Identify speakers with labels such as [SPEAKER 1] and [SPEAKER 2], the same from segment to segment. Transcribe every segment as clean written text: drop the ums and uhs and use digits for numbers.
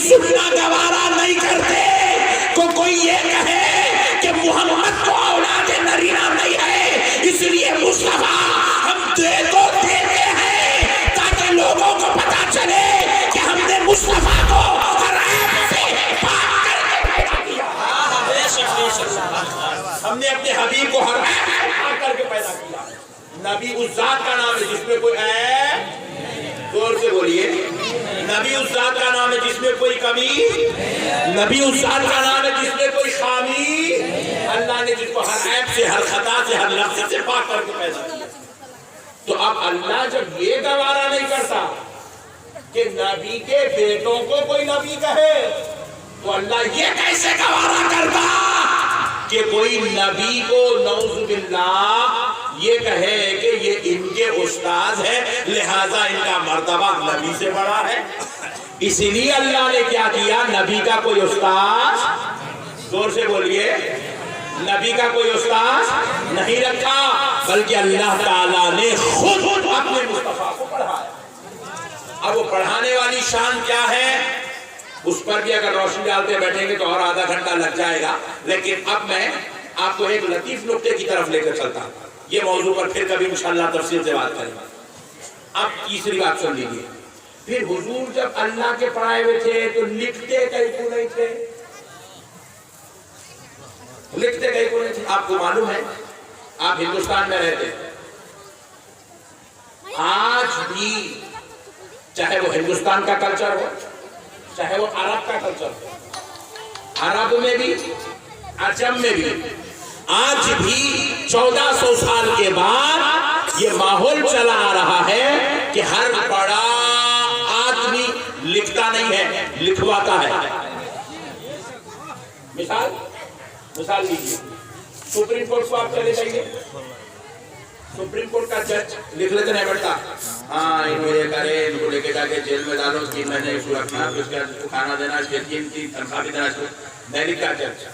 [SPEAKER 1] سننا گوارا نہیں کرتے کوئی یہ کہے کہ محمد کو اولاد نرینہ نہیں ہے، اس لیے مصطفیٰ ہم دیتے ہیں تاکہ لوگوں کو پتا چلے کہ ہم نے مصطفیٰ کو ہر عیب سے پاک کر کے پیدا کیا۔ ہم نے اپنے حبیب کو ہر عیب سے پاک کر کے پیدا کیا۔ نبی اس ذات کا نام ہے جس میں کوئی عیب، زور سے بولیے، نبی اس ذات کا نام ہے جس میں کوئی کمی، نبی اس ذات کا نام ہے جس میں کوئی خامی، اللہ نے جس کو ہر عیب سے، ہر خطا سے، ہر لفظ سے پاک کر کے پیدا کیا۔ تو اب اللہ جب یہ گوارا نہیں کرتا کہ نبی کے بیٹوں کو کوئی نبی کہے، تو اللہ یہ کیسے گوارا کرتا کہ کوئی نبی کو نعوذ باللہ یہ کہے کہ یہ ان کے استاذ ہے لہذا ان کا مرتبہ نبی سے بڑا ہے۔ اس لیے اللہ نے کیا کیا، نبی کا کوئی استاذ، زور سے بولیے، نبی کا کوئی استاذ نہیں رکھا، بلکہ اللہ تعالیٰ نے خود اپنے مصطفیٰ کو پڑھایا۔ اب وہ پڑھانے والی شان کیا ہے، اس پر بھی اگر روشنی ڈالتے بیٹھیں گے تو اور آدھا گھنٹہ لگ جائے گا، لیکن اب میں آپ کو ایک لطیف نکتے کی طرف لے کر چلتا ہوں۔ یہ موضوع پر پھر کبھی انشاءاللہ تفصیل سے بات کریں گے۔ اب تیسری بات سن لیجیے، پھر حضور جب اللہ کے پڑھائے ہوئے تھے تو لکھتے کہیں کو نہیں تھے، لکھتے کہیں کو نہیں تھے۔ آپ کو معلوم ہے آپ ہندوستان میں رہتے، آج بھی چاہے وہ ہندوستان کا کلچر ہو، چاہے وہ عرب کا کلچر ہو، عرب میں بھی عجم میں بھی آج بھی 1400 سال کے بعد یہ ماحول چلا آ رہا ہے کہ ہر بڑا آدمی لکھتا نہیں ہے، لکھواتا ہے۔ مثال لیجیے، سپریم کورٹ کو آپ چلے جائیے، سپریم کورٹ کا جج لکھ لیتے نہیں بیٹھتا، ہاں انہوں یہ کرے، ان کو لے کے جا کے جیل میں ڈالو، 3 مہینے اس کو رکھنا، پھر اس کے بعد کھانا دینا، اس کے 3 تنخواہ بھی دینا، اس کو نہیں لکھتا جج۔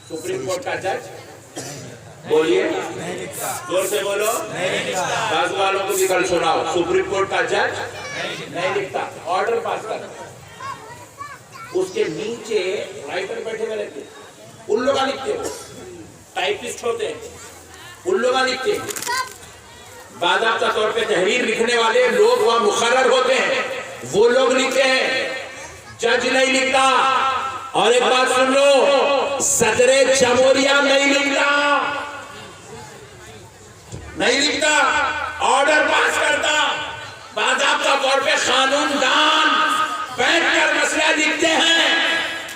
[SPEAKER 1] سپریم کورٹ کا جج بولیے، زور سے بولو، بعض والوں کو بھی کل سناؤ، سپریم کورٹ کا جج نہیں لکھتا، آرڈر پاس کرتا، اس کے نیچے رائٹر بیٹھے ہوئے رہتے ہیں، ان لوگ لکھتے ہیں، ٹائپسٹ ہوتے ہیں، ان لوگ لکھتے ہیں، باضابطہ طور پہ تحریر لکھنے والے لوگ وہاں مقرر ہوتے ہیں، وہ لوگ لکھتے ہیں، جج نہیں لکھتا۔ اور ایک بات سن لو، صدر جمہوریہ نہیں لکھتا، آرڈر پاس کرتا، باضابطہ طور پہ قانون دان بیٹھ کر مسئلہ لکھتے ہیں،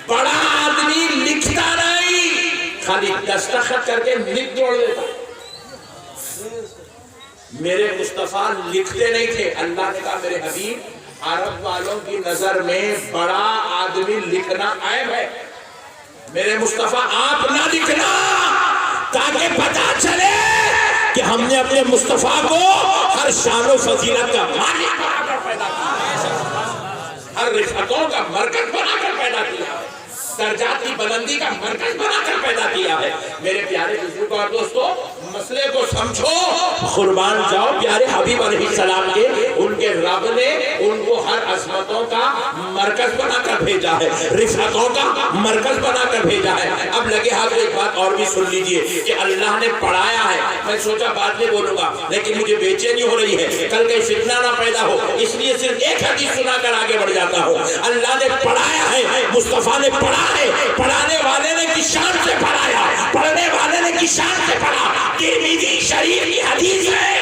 [SPEAKER 1] بڑا آدمی لکھتا نہیں، خالی دستخط کر کے لکھ جوڑ دیتا۔ میرے مصطفیٰ لکھتے نہیں تھے، اللہ نے کہا میرے حبیب عرب والوں کی نظر میں بڑا آدمی لکھنا عیب ہے، میرے مصطفیٰ آپ نہ لکھنا، تاکہ پتا چلے کہ ہم نے اپنے مصطفیٰ کو ہر شان و فضیلت کا مالک بنا کر پیدا کیا، ہر رفعتوں کا مرکز بنا کر پیدا کیا، درجات کی بلندی کا مرکز بنا کر پیدا کیا ہے۔ میرے پیارے بزرگ اور دوستو، مسئلے کو سمجھو، قربان جاؤ پیارے حبیب علیہ السلام کے، ان کے رب نے ان کو ہر عظمتوں کا مرکز بنا کر بھیجا ہے، رفعتوں کا مرکز بنا کر بھیجا ہے۔ اب لگے ہاتھ ایک بات اور بھی سن لیجئے کہ اللہ نے پڑھایا ہے، میں سوچا بعد میں بولوں گا لیکن مجھے بے چینی ہو رہی ہے کل کہیں فتنہ نہ پیدا ہو، اس لیے صرف ایک حدیث سنا کر آگے بڑھ جاتا ہوں۔ اللہ نے پڑھایا ہے، مصطفیٰ نے پڑھا ہے، پڑھانے والے نے کس شان سے پڑھایا، پڑھنے والے نے کس شان سے پڑھا، ترمذی شریف کی حدیث ہے۔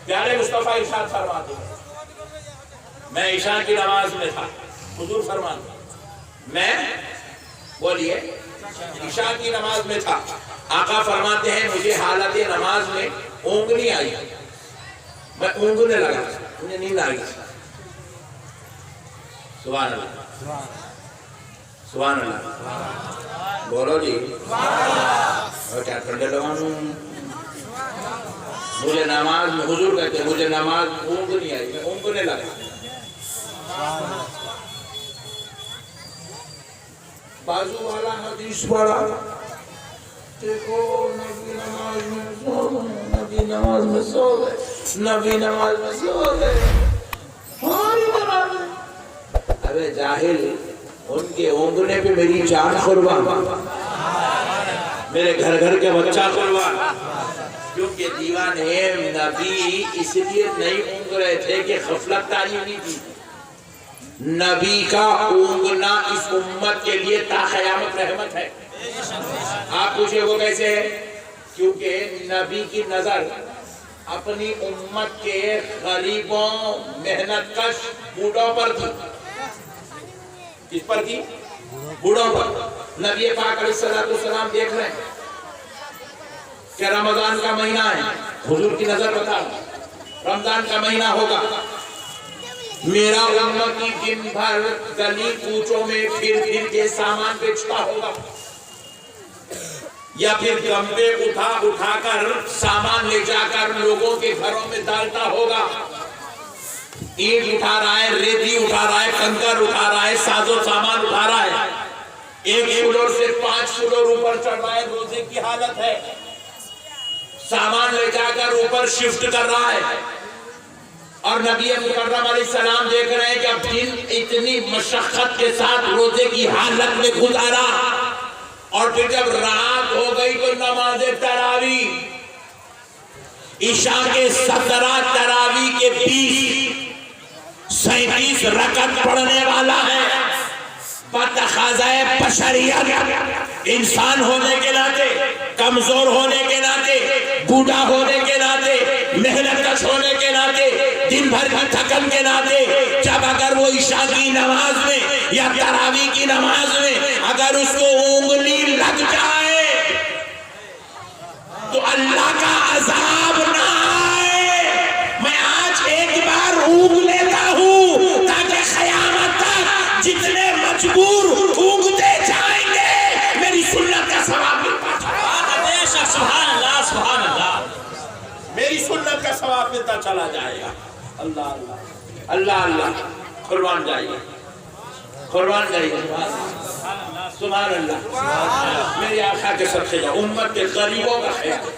[SPEAKER 1] پیارے مصطفیٰ ارشاد فرماتے ہیں، میں عشاء کی نماز میں تھا، حضور فرماتے ہیں، میں بولیے عشاء کی نماز میں تھا، آقا فرماتے ہیں مجھے حالت نماز میں اونگنی آئی، میں اونگنے لگا، مجھے نیند آ گئی۔ سبحان اللہ، سبحان اللہ، بولو جی، اور کیا ٹھنڈے لوگوں، مجھے نماز میں، حضور کہتے ہیں مجھے نماز اونگنی آئی، میں اونگنے لگا۔ بازو والا حدیث پڑھا، دیکھو نبی نماز میں سو گئے، نبی نماز میں سو گئے، نبی نماز میں سو گئے، ہماری نماز میں ارے جاہل، ان کے اونگنے پہ میری جان قربان، میرے گھر گھر کے بچہ قربان، کیونکہ دیوانے نبی اس لیے نہیں اونگ رہے تھے کہ غفلت تعلیم نہیں تھی. نبی کا اونگنا اس امت کے لیے تا قیامت رحمت ہے. آپ پوچھے وہ کیسے ہے؟ کیونکہ نبی کی نظر اپنی امت کے غریبوں، محنت کش بوڑھوں پر تھی. کس پر تھی؟ بوڑھوں پر. نبی پاک علیہ السلام دیکھ رہے ہیں کہ رمضان کا مہینہ ہے. حضور کی نظر بتا رمضان کا مہینہ ہوگا، میرا امتی دن بھر گلی کوچوں میں پھر پھر کے سامان بیچتا ہوگا، یا پھر گمبے اٹھا کر سامان لے جا کر لوگوں کے گھروں میں ڈالتا ہوگا. اینٹ اٹھا رہا ہے، ریتی اٹھا رہا ہے، کنکر اٹھا رہا ہے، ساز و سامان اٹھا رہا ہے. 1 فلور سے 5 فلور اوپر چڑھ رہا ہے. روزے کی حالت ہے، سامان لے جا کر اوپر شفٹ کر رہا ہے. اور نبی مکرم علیہ السلام دیکھ رہے ہیں کہ اب دن اتنی مشقت کے ساتھ روزے کی حالت میں گزارا، اور پھر جب رات ہو گئی تو نماز تراویح، عشاء کے 17 تراویح کے 37 رکعت پڑھنے والا ہے. بتقاضائے بشریت، انسان ہونے کے ناطے، کمزور ہونے کے ناطے، بوڑھا ہونے کے ناطے، محنت کش ہونے کے ناطے، دن بھر کی تھکن کے ناطے، جب اگر وہ عشاء کی نماز میں یا تراویح کی نماز میں اگر اس کو انگلی لگ جائے تو اللہ کا عذاب نہ آئے. میں آج ایک بار اونگ لیتا ہوں تاکہ قیامت تک جتنے مجبور اونگتے جائیں گے میری سنت کا ثواب ملتا جائے. سبحان اللہ، سبحان اللہ، میری سنت کا ثواب ملتا چلا جائے گا. اللہ اللہ اللہ اللہ، قربان جائیے، قربان جائیے. سبحان اللہ. میری آقا کے صدقے جاؤ. امت کے غریبوں کا خیال،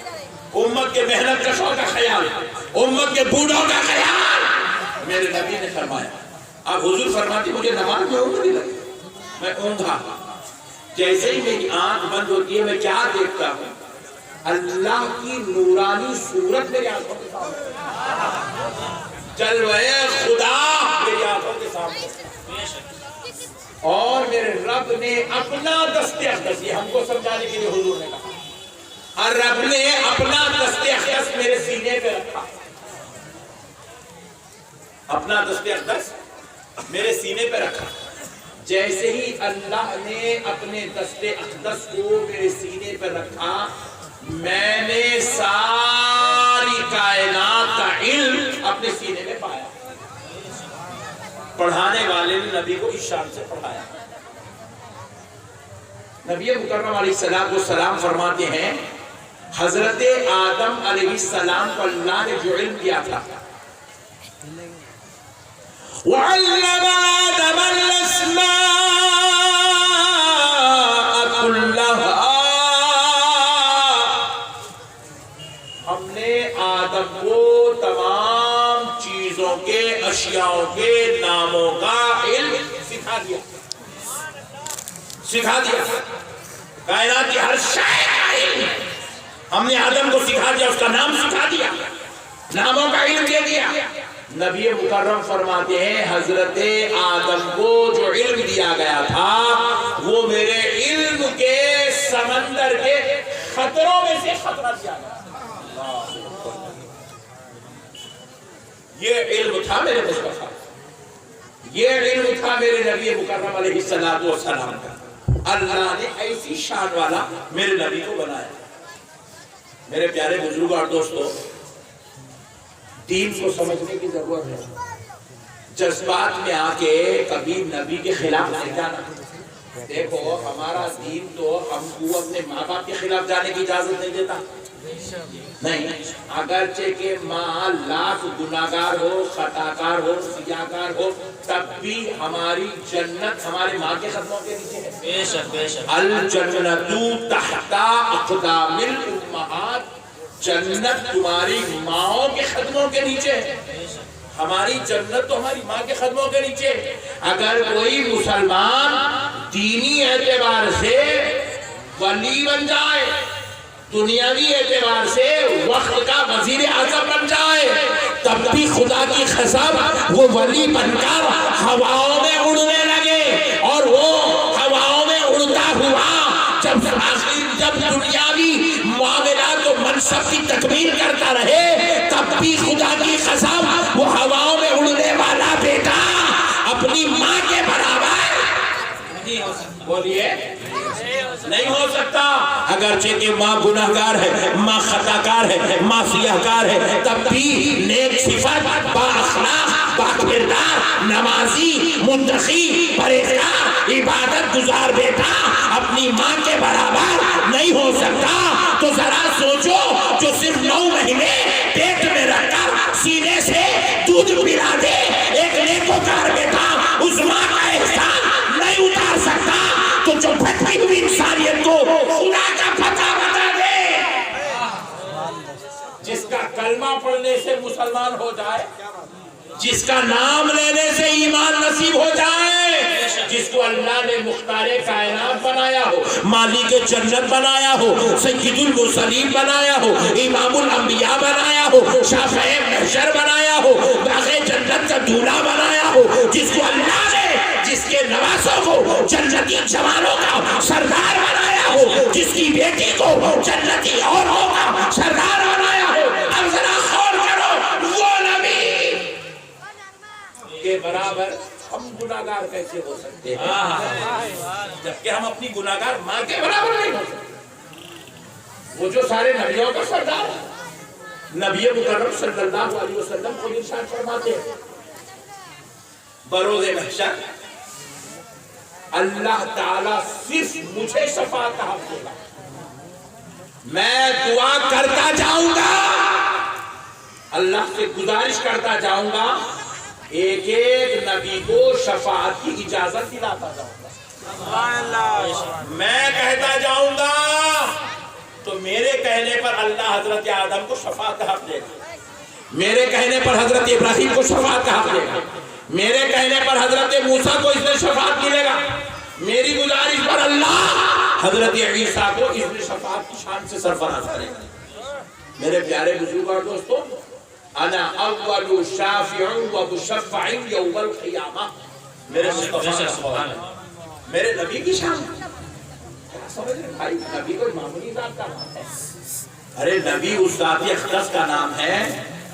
[SPEAKER 1] امت کے محنت کشوں کا خیال، امت کے بوڑھوں کا خیال میرے نبی نے فرمایا. اب حضور فرماتی مجھے نماز میں اونگ نہیں لگی، میں اونگا. جیسے ہی میری آنکھ بند ہوتی ہے میں کیا دیکھتا ہوں؟ اللہ کی نورانی صورت میری آنکھوں کے سامنے، جلوے خدا میری آنکھوں کے سامنے. اور میرے رب نے اپنا دست اقدس، یہ ہم کو سمجھانے کے لیے حضور نے کہا، اور رب نے اپنا دست اقدس میرے سینے پہ رکھا. اپنا دست اقدس میرے سینے پہ رکھا. جیسے ہی اللہ نے اپنے دست اقدس کو میرے سینے پہ رکھا، میں نے ساری کائنات کا علم اپنے سینے میں پایا. پڑھانے والے نے نبی کو اس شان سے پڑھایا. نبی مکرم علیہ السلام فرماتے ہیں حضرت آدم علیہ السلام کو اللہ نے جو علم دیا تھا، وَعَلَّمَ آدَمَ الْأَسْمَاءَ كُلَّهَا، ہم نے آدم کو تمام چیزوں کے، اشیاء کے ناموں کا علم سکھا دیا. سکھا دیا کائنات کی ہر شے کا علم ہم نے آدم کو سکھا دیا. اس کا نام سکھا دیا، ناموں کا علم دے دیا. نبی مکرم فرماتے ہیں حضرت آدم کو جو علم دیا گیا تھا وہ میرے علم کے سمندر کے خطروں میں سے خطرہ دیا گیا. یہ علم تھا میرے مصطفیٰ، یہ علم تھا میرے نبی مکرم علیہ السلام کا. اللہ نے ایسی شان والا میرے نبی کو بنایا. میرے پیارے بزرگوں اور دوستوں، دین کو سمجھنے کی ضرورت ہے. جذبات میں آ کے کبھی نبی کے خلاف نہیں جانا. دیکھو ہمارا دین تو ہم کو اپنے ماں باپ کے خلاف جانے کی اجازت نہیں دیتا. نہیں، اگرچہ کہ ماں لاکھ گناہگار ہو، خطاکار ہو، سیاکار ہو، تب بھی ہماری جنت ہمارے ماں کے قدموں کے نیچے ہے. بے شک بے شک. الجنت تحت اقدام الامہات، جنت تمہاری ماؤں کے قدموں کے نیچے ہے. ہماری جنت تو ہماری ماں کے قدموں کے نیچے. اگر کوئی مسلمان دینی اعتبار سے ولی بن جائے, دنیاوی اعتبار سے وقت کا وزیر اعظم بن جائے, تب بھی خدا کی قسم وہ ولی بن کر ہواؤں میں اڑنے لگے, اور وہ ہواؤں میں اڑتا ہوا جب دنیاوی معاملات و منصب کی تکمیل کرتا رہے, تب بھی خدا کی قسم وہ ہواؤں میں اڑنے والا بیٹا اپنی ماں کے برابر بولیے نہیں ہو سکتا. اگرچہ کہ ماں گناہگار ہے, ماں خطاکار ہے, ماں سیاہکار ہے, تب بھی نیک صفت, با اخلاق, با کردار, نمازی, متقی, پرہیزگار, عبادت گزار بیٹا اپنی ماں کے برابر نہیں ہو سکتا. تو ذرا سوچو, جو صرف 9 مہینے پیٹ میں رکھ کر سینے سے دودھ پلا دے, ایک نیکوکار بیٹا اس ماں کا احسان نہیں اتار سکتا, تو جو بھٹکی ہوئی انسانیت کو خدا کا پتہ بتا دے, جس کا کلمہ پڑھنے سے مسلمان ہو جائے, جس کا نام لینے سے ایمان نصیب ہو جائے, جس کو اللہ نے مختار کائنات بنایا ہو, مالک جنت بنایا ہو, سید المرسلین بنایا ہو, امام الانبیاء بنایا ہو, شافع محشر بنایا ہو, باغ جنت کا دولہا بنایا ہو, جس کو اللہ نے جس کے نواسوں کو جنتی جوانوں کا سردار بنایا ہو, جس کی بیٹی کو جنتی عورتوں کا سردار بنایا ہو, اب ذرا غور کرو, وہ نبی کے برابر ہم گناہگار کیسے ہو سکتے ہیں, جبکہ ہم اپنی گناہگار ماں کے برابر نہیں ہو سکتے. وہ جو سارے نبیوں کا سردار ہے, نبی مکرم صلی اللہ علیہ وسلم کو ارشاد فرماتے ہیں, بروز محشر اللہ تعالیٰ صرف مجھے شفاعت کا حق دے گا, میں دعا کرتا جاؤں گا, اللہ سے گزارش کرتا جاؤں گا, ایک ایک نبی کو شفاعت کی اجازت دلاتا جاؤں گا, میں کہتا جاؤں گا تو میرے کہنے پر اللہ حضرت آدم کو شفاعت کا حق دے گا, میرے کہنے پر حضرت ابراہیم کو شفاعت کا حق دے گا, میرے کہنے پر حضرت موسیٰ کو اس میں شفاعت ملے گا, میری گزارش پر اللہ حضرت عیسیٰ کو اس میں شفاعت کی شان سے سرفراز کرے گا. میرے پیارے بزرگ اور دوستو, انا اول شافع و مشفع یوم القیامہ, میرے مصطفیٰ میرے نبی کی شان. سمجھ رہے بھائی, نبی کوئی معمولی ذات کا نام ہے, ارے نبی اس ذات اقدس کا نام ہے.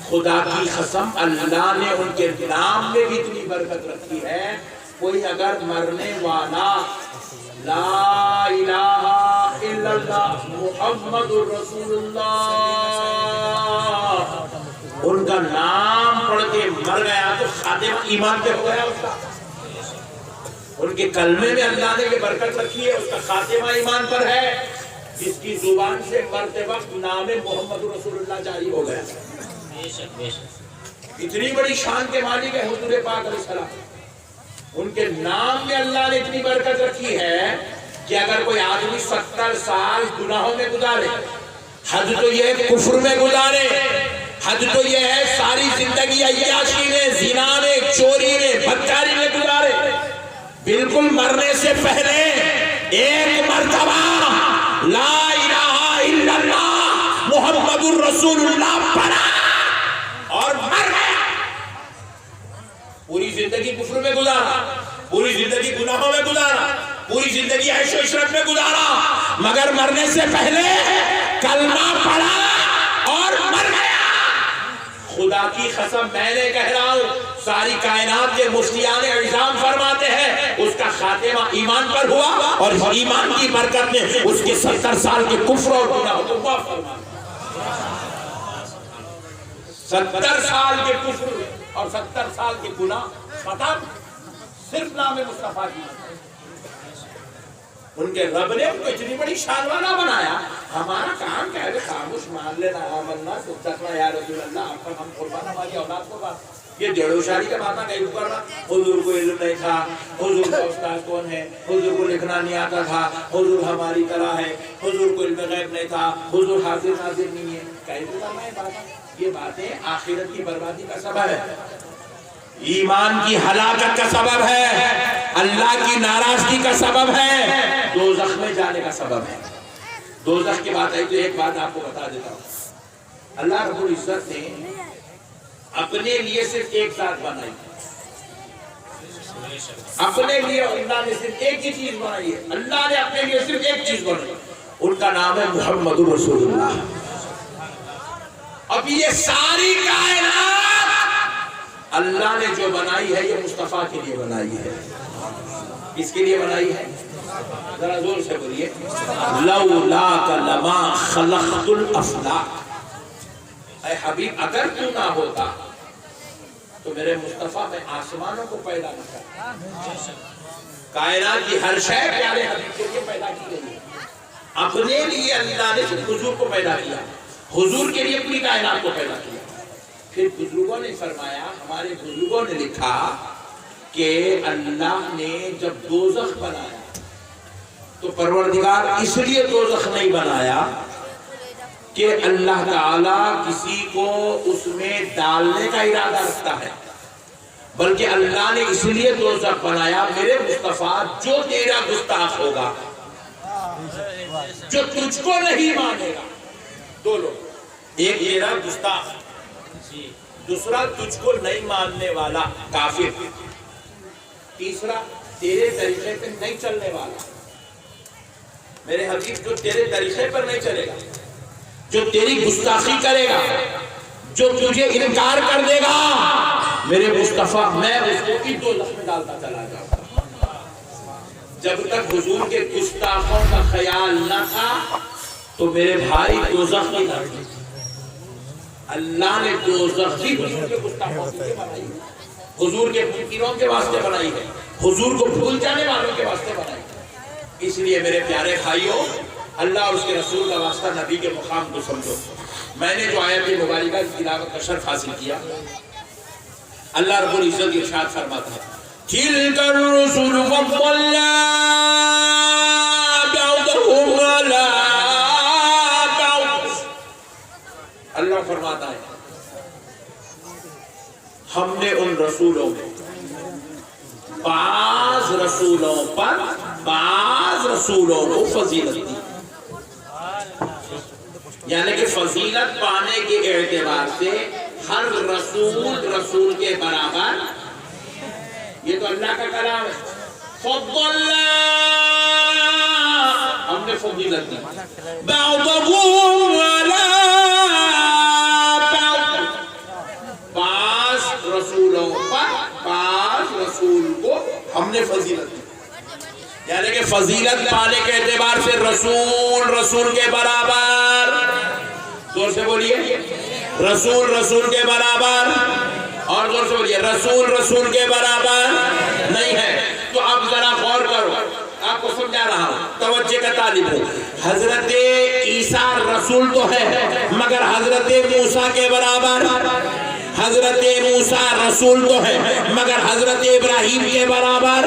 [SPEAKER 1] خدا کی قسم اللہ نے ان کے نام میں بھی اتنی برکت رکھی ہے, کوئی اگر مرنے والا لا الہ الا اللہ محمد رسول اللہ ان کا نام پڑھ کے مر گیا تو خاتمہ ایمان پہ ہو گیا اس کا. ان کے کلمے میں اللہ نے یہ برکت رکھی ہے, اس کا خاتمہ ایمان پر ہے, جس کی زبان سے مرتے وقت نام محمد رسول اللہ جاری ہو گیا. اتنی بڑی شان کے مالک ہے حضور پاک علیہ السلام, ان کے نام میں اللہ نے اتنی برکت رکھی ہے کہ اگر کوئی آدمی 70 سال گناہوں میں گزارے, حد تو یہ ہے کفر میں گزارے, حد تو یہ ہے ساری زندگی عیاشی میں, زنا میں, چوری میں, بدکاری میں گزارے, بالکل مرنے سے پہلے ایک مرتبہ لا الہ الا اللہ محمد الرسول اللہ پڑھا اور مر گیا, پوری زندگی کفر میں گزارا, پوری زندگی گناہوں میں گزارا, پوری زندگی عیش و عشرت میں گزارا, مگر مرنے سے پہلے کلمہ پڑھا اور مر گیا. خدا کی قسم میں نے کہہ رہا ہوں, ساری کائنات کے مفتیان اعظام فرماتے ہیں اس کا خاتمہ ایمان پر ہوا, اور ایمان کی برکت نے اس کے 70 سال کے کفر اور گناہوں کو معاف فرما دیا. 70 سال کے کفر اور 70 سال کے گناہ ختم, صرف نام مصطفیٰ کی. ان کے رب نے ان کو اتنی بڑی شان والا بنایا. ہمارا کام کیا ہے, خاموش مان لینا, آمنا صدقنا یا رسول اللہ, آپ پر ہم قربان ہماری اولاد کو بات یہ جڑو شاری کا باتاں کہیں کرنا، حضور کو علم نہیں تھا، حضور کا استاد کون ہے، حضور کو لکھنا نہیں آتا تھا، حضور ہماری طرح ہے، حضور کو علم غیب نہیں تھا، حضور حاضر ناظر نہیں ہے، کہیں کرنا ہے باتیں؟ یہ باتیں آخرت کی بربادی کا سبب ہے، ایمان کی ہلاکت کا سبب ہے، اللہ کی ناراضگی کا سبب ہے، دوزخ میں جانے کا سبب ہے۔ دوزخ کی بات ہے تو ایک بات آپ کو بتا دیتا ہوں، اللہ رب العزت نے اپنے لیے صرف ایک ذات بنائی، اپنے لیے اللہ نے صرف ایک ہی چیز بنائی ہے، اللہ نے اپنے لیے صرف ایک چیز بنائی، ان کا نام ہے محمد رسول اللہ۔ اب یہ ساری کائنات اللہ نے جو بنائی ہے یہ مصطفیٰ کے لیے بنائی ہے۔ کس کے لیے بنائی ہے؟ ذرا زور سے بولیے، لولاک لما خلقت الافلاک، اے حبیب اگر تو نہ ہوتا تو میرے مصطفیٰ میں آسمانوں کو پیدا نہ کرتا۔ کائنات کی ہر شے پیارے حبیب کے لیے پیدا کی گئی ہے، اپنے لیے اللہ نے صرف حضور کو پیدا کیا، حضور کے لیے پوری کائنات کو پیدا کیا۔ پھر بزرگوں نے فرمایا، ہمارے بزرگوں نے لکھا کہ اللہ نے جب دوزخ بنایا تو پروردگار اس لیے دوزخ نہیں بنایا کہ اللہ تعالیٰ کسی کو اس میں ڈالنے کا ارادہ رکھتا ہے، بلکہ اللہ نے اس لیے دوزخ بنایا، میرے مصطفیٰ جو تیرا گستاخ ہوگا، جو تجھ کو نہیں مانے گا، دو لوگ، ایک تیرا گستاخ، دوسرا تجھ کو نہیں ماننے والا کافر، تیسرا تیرے طریقے پہ نہیں چلنے والا، میرے حبیب جو تیرے طریقے پر نہیں چلے گا، جو تیری گستاخی کرے گا، جو تجھے انکار کر دے گا، میرے مصطفیٰ میں اس کو کی دوزخ میں ڈالتا چلا جاؤں گا۔ جب تک حضور کے گستاخوں کا خیال نہ تھا تو میرے بھائی دوزخ نہیں تھا، اللہ نے دوزخ بھی حضور کے گستاخوں کے بنائی ہے، حضور کے منکروں کے واسطے بنائی ہے، حضور کو بھول جانے والوں کے واسطے بنائی ہے۔ اس لیے میرے پیارے بھائیوں، اللہ اور اس کے رسول کا واسطہ نبی کے مقام کو سمجھو۔ میں نے جو آیت مبارکہ کی تلاوت کا شرف حاصل کیا، اللہ رب العزت ارشاد فرماتا ہے، تِلْكَ الرُّسُلُ فَضَّلْنَا بَعْضَهُمْ عَلَىٰ بَعْضٍ۔ اللہ فرماتا ہے ہم نے ان رسولوں میں بعض رسولوں پر بعض رسولوں کو فضیلت دی، یعنی کہ فضیلت پانے کے اعتبار سے ہر رسول کے برابر، یہ تو اللہ کا کلام ہے، فضلنا ہم نے فضیلت دی، بعضهم علی بعض، بعض رسولوں پر بعض رسول کو ہم نے فضیلت دی، یعنی کہ فضیلت پانے کے اعتبار سے رسول کے برابر، زور سے بولیے، رسول کے برابر، اور زور سے بولیے، رسول کے برابر نہیں ہے۔ تو اب ذرا غور کرو، آپ کو سمجھا رہا ہوں، توجہ کا طالب ہوں۔ حضرت عیسیٰ رسول تو ہے مگر حضرت موسیٰ کے برابر، حضرت موسیٰ رسول تو ہے مگر حضرت ابراہیم کے برابر،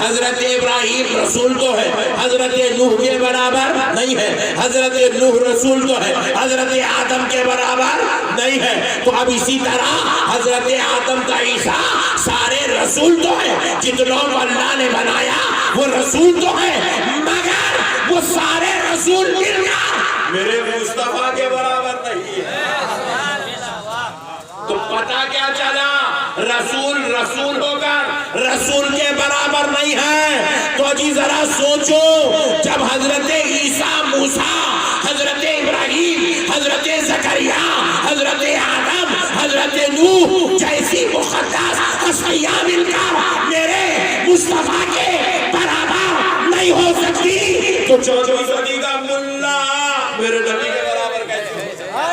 [SPEAKER 1] حضرت ابراہیم رسول تو ہے حضرت نوح کے برابر نہیں ہے، حضرت نوح رسول تو ہے حضرت آدم کے برابر نہیں ہے۔ تو اب اسی طرح حضرت آدم کا عیسیٰ سارے رسول تو ہے، جتنوں کو اللہ نے بنایا وہ رسول تو ہے، مگر وہ سارے رسول مل کر میرے مصطفیٰ کے برابر نہیں ہے۔ تو پتہ کیا چلا؟ رسول ہو کر رسول کے برابر نہیں ہے۔ تو جی ذرا سوچو، جب حضرت عیسیٰ، موسیٰ، حضرت ابراہیم، حضرت زکریا، حضرت آدم، حضرت نوح جیسی مقدس ہستیاں مل کر میرے مصطفیٰ کے برابر نہیں ہو سکتی، تو 14ویں صدی کا ملا میرے نبی کے برابر کیسے ہو سکتا ہے؟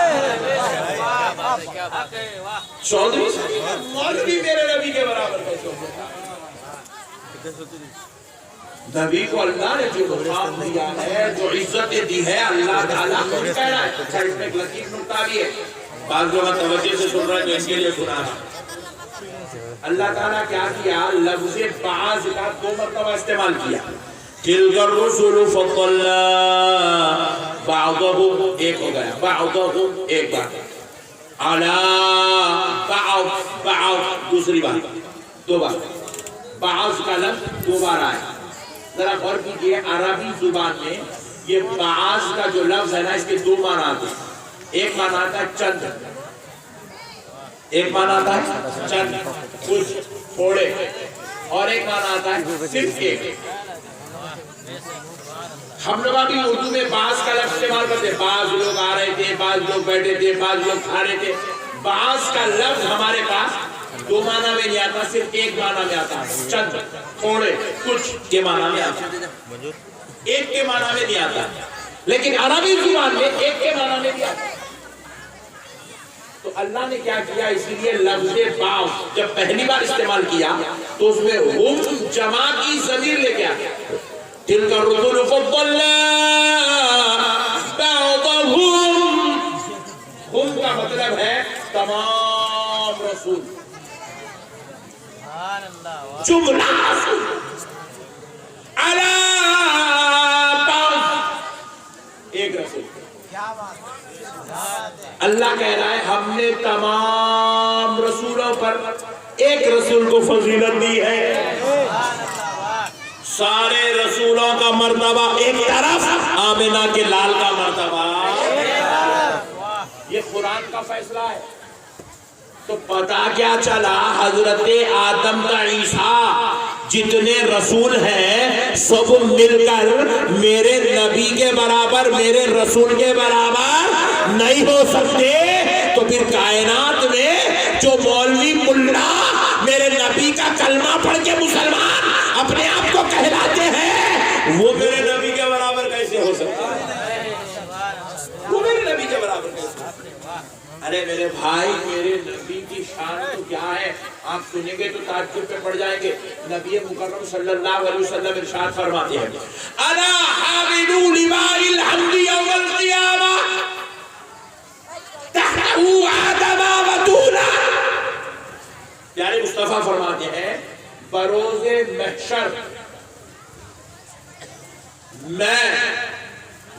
[SPEAKER 1] 14ویں صدی کا مولوی میرے نبی کے برابر کیسے ہو سکتا ہے؟ نبی کو اللہ نے جو مقام دیا ہے، جو عزت دی ہے، اللہ تعالیٰ کو بھی کہہ رہا ہے۔ اچھا، اس میں ایک لطیف نکتہ بھی ہے، بعض لوگ توجہ سے سن رہے ہیں تو اس کے لیے سنا رہا۔ اللہ تعالیٰ کیا کیا؟ لفظ بعض کا 2 مرتبہ استعمال کیا. تلک الرسل فضلنا بعضهم، ایک ہو گیا، بعضهم ایک بار، علی بعض دوسری بار، 2 بار. بعض کا لفظ 2 بار آیا. ذرا غور کیجئے، عربی زبان میں یہ بعض کا جو لفظ ہے نا، اس کے 2 معنی آتے ہیں. ایک معنی آتا ہے چند، ایک معنی آتا ہے چند، کچھ، تھوڑے، اور ایک معنی آتا ہے صرف ایک. ہم لوگ ابھی اردو میں بعض کا لفظ استعمال کرتے ہیں. بعض لوگ آ رہے تھے، بعض لوگ بیٹھے تھے، بعض لوگ کھا رہے تھے. بعض کا لفظ ہمارے پاس 2 معنی میں نہیں آتا، صرف ایک معنی میں آتا ہے. چند، تھوڑے، کچھ کے معنی میں آتا ہے، ایک کے معنی میں نہیں آتا. لیکن عربی زبان میں ایک کے معنی میں بھی آتا ہے. تو اللہ نے کیا کیا؟ اسی لیے لفظ بعض جب پہلی بار استعمال کیا تو اس میں ہم جمع کی ضمیر لے کے آیا. تلک الرسل فضلنا بعضهم، ہم کا مطلب ہے تمام رسول، جملہ رسول، علی بعض ایک رسول. اللہ کہہ رہا ہے ہم نے تمام رسولوں پر ایک رسول کو فضیلت دی ہے. سارے رسولوں کا مرتبہ ایک طرف، آمنہ کے لال کا مرتبہ. یہ قرآن کا فیصلہ ہے. تو پتا کیا چلا؟ حضرت آدم کا عیسیٰ جتنے رسول ہیں سب مل کر میرے نبی کے برابر، میرے رسول کے برابر نہیں ہو سکتے. تو پھر کائنات میں جو مولوی ملا میرے نبی کا کلمہ پڑھ کے مسلمان اپنے آپ کو کہلاتے ہیں، وہ میرے نبی کے برابر کیسے ہو سکتا ہے؟ وہ میرے نبی کے برابر کیسے ہو سکتا ہے؟ ارے میرے بھائی، میرے نبی کی شان تو کیا ہے؟ آپ سنیں گے تو تعجب پہ پڑ جائیں گے. نبی مکرم صلی اللہ علیہ وسلم ارشاد فرماتے ہیں، انا حامل لواء الحمد یوم القیامہ تحتہ آدم و دولا. پیارے مصطفیٰ فرماتے ہیں بروز محشر میں